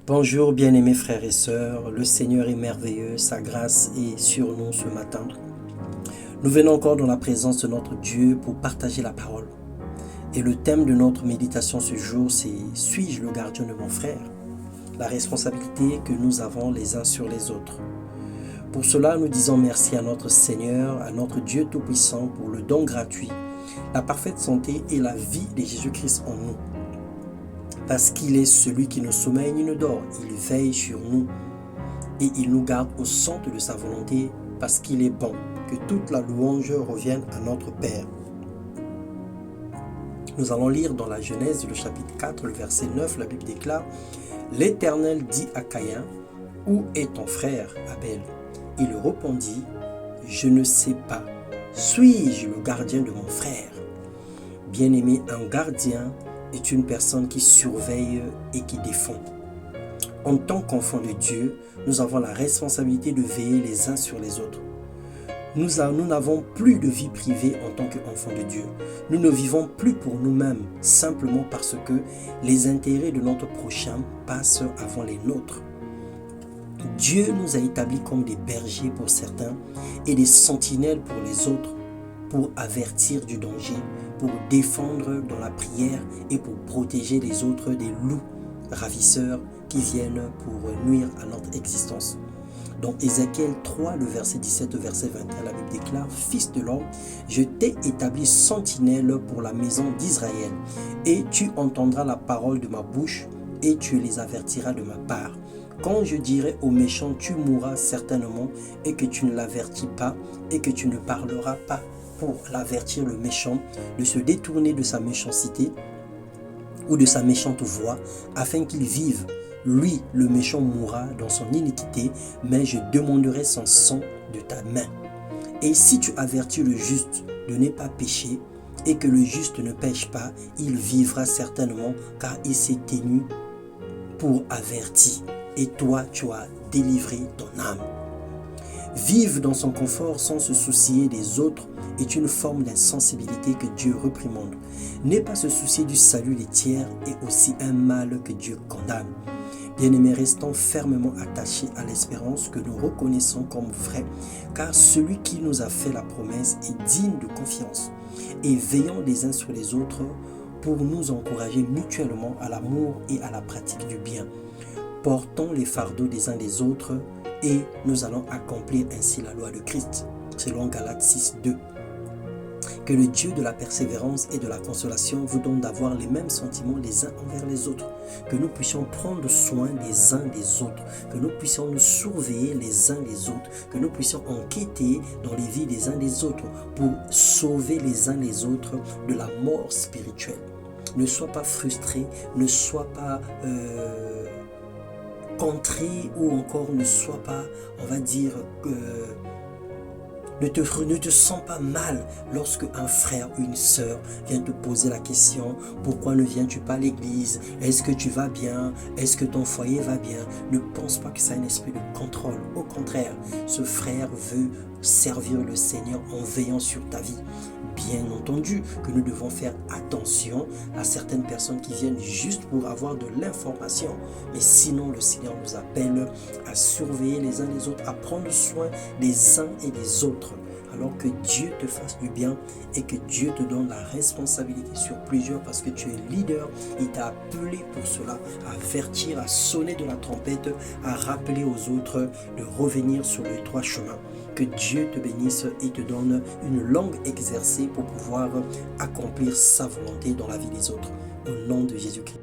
Bonjour bien-aimés frères et sœurs, le Seigneur est merveilleux, sa grâce est sur nous ce matin. Nous venons encore dans la présence de notre Dieu pour partager la parole. Et le thème de notre méditation ce jour, c'est « Suis-je le gardien de mon frère ?» La responsabilité que nous avons les uns sur les autres. Pour cela, nous disons merci à notre Seigneur, à notre Dieu Tout-Puissant pour le don gratuit, la parfaite santé et la vie de Jésus-Christ en nous. Parce qu'il est celui qui ne sommeille ni ne dort, il veille sur nous et il nous garde au centre de sa volonté parce qu'il est bon. Que toute la louange revienne à notre Père. Nous allons lire dans la Genèse, le chapitre 4, le verset 9, la Bible déclare « L'Éternel dit à Caïn, où est ton frère Abel ?» Il répondit « Je ne sais pas, suis-je le gardien de mon frère ?» Bien-aimé, un gardien est une personne qui surveille et qui défend. En tant qu'enfants de Dieu, nous avons la responsabilité de veiller les uns sur les autres. Nous n'avons plus de vie privée en tant qu'enfants de Dieu. Nous ne vivons plus pour nous-mêmes, simplement parce que les intérêts de notre prochain passent avant les nôtres. Dieu nous a établis comme des bergers pour certains et des sentinelles pour les autres, pour avertir du danger, pour défendre dans la prière et pour protéger les autres des loups ravisseurs qui viennent pour nuire à notre existence. Dans Ézéchiel 3, le verset 17 au verset 21, la Bible déclare « Fils de l'homme, je t'ai établi sentinelle pour la maison d'Israël, et tu entendras la parole de ma bouche, et tu les avertiras de ma part. Quand je dirai au méchant, tu mourras certainement, et que tu ne l'avertis pas, et que tu ne parleras pas pour l'avertir le méchant de se détourner de sa méchanceté ou de sa méchante voix, afin qu'il vive. Lui, le méchant, mourra dans son iniquité, mais je demanderai son sang de ta main. Et si tu avertis le juste de ne pas pécher, et que le juste ne pêche pas, il vivra certainement, car il s'est tenu pour averti, et toi tu as délivré ton âme. Vivre dans son confort sans se soucier des autres est une forme d'insensibilité que Dieu réprimande. Ne pas se soucier du salut des tiers est aussi un mal que Dieu condamne. Bien-aimés, restons fermement attachés à l'espérance que nous reconnaissons comme vraie, car celui qui nous a fait la promesse est digne de confiance. Et veillons les uns sur les autres pour nous encourager mutuellement à l'amour et à la pratique du bien. Portons les fardeaux des uns des autres et nous allons accomplir ainsi la loi de Christ, selon Galates 6, 2. Que le Dieu de la persévérance et de la consolation vous donne d'avoir les mêmes sentiments les uns envers les autres, que nous puissions prendre soin des uns des autres, que nous puissions nous surveiller les uns les autres, que nous puissions enquêter dans les vies des uns des autres pour sauver les uns les autres de la mort spirituelle. Ne sois pas frustré, ne sois pas contré ou encore ne sois pas, on va dire, ne te sens pas mal lorsque un frère ou une sœur vient te poser la question « Pourquoi ne viens-tu pas à l'église? Est-ce que tu vas bien? Est-ce que ton foyer va bien ?» Ne pense pas que c'est un esprit de contrôle. Au contraire, ce frère veut servir le Seigneur en veillant sur ta vie. Bien entendu que nous devons faire attention à certaines personnes qui viennent juste pour avoir de l'information. Mais sinon, le Seigneur nous appelle à surveiller les uns les autres, à prendre soin des uns et des autres. Alors que Dieu te fasse du bien et que Dieu te donne la responsabilité sur plusieurs parce que tu es leader. Il t'a appelé pour cela, à avertir, à sonner de la trompette, à rappeler aux autres de revenir sur les droits chemins. Que Dieu te bénisse et te donne une langue exercée pour pouvoir accomplir sa volonté dans la vie des autres. Au nom de Jésus-Christ.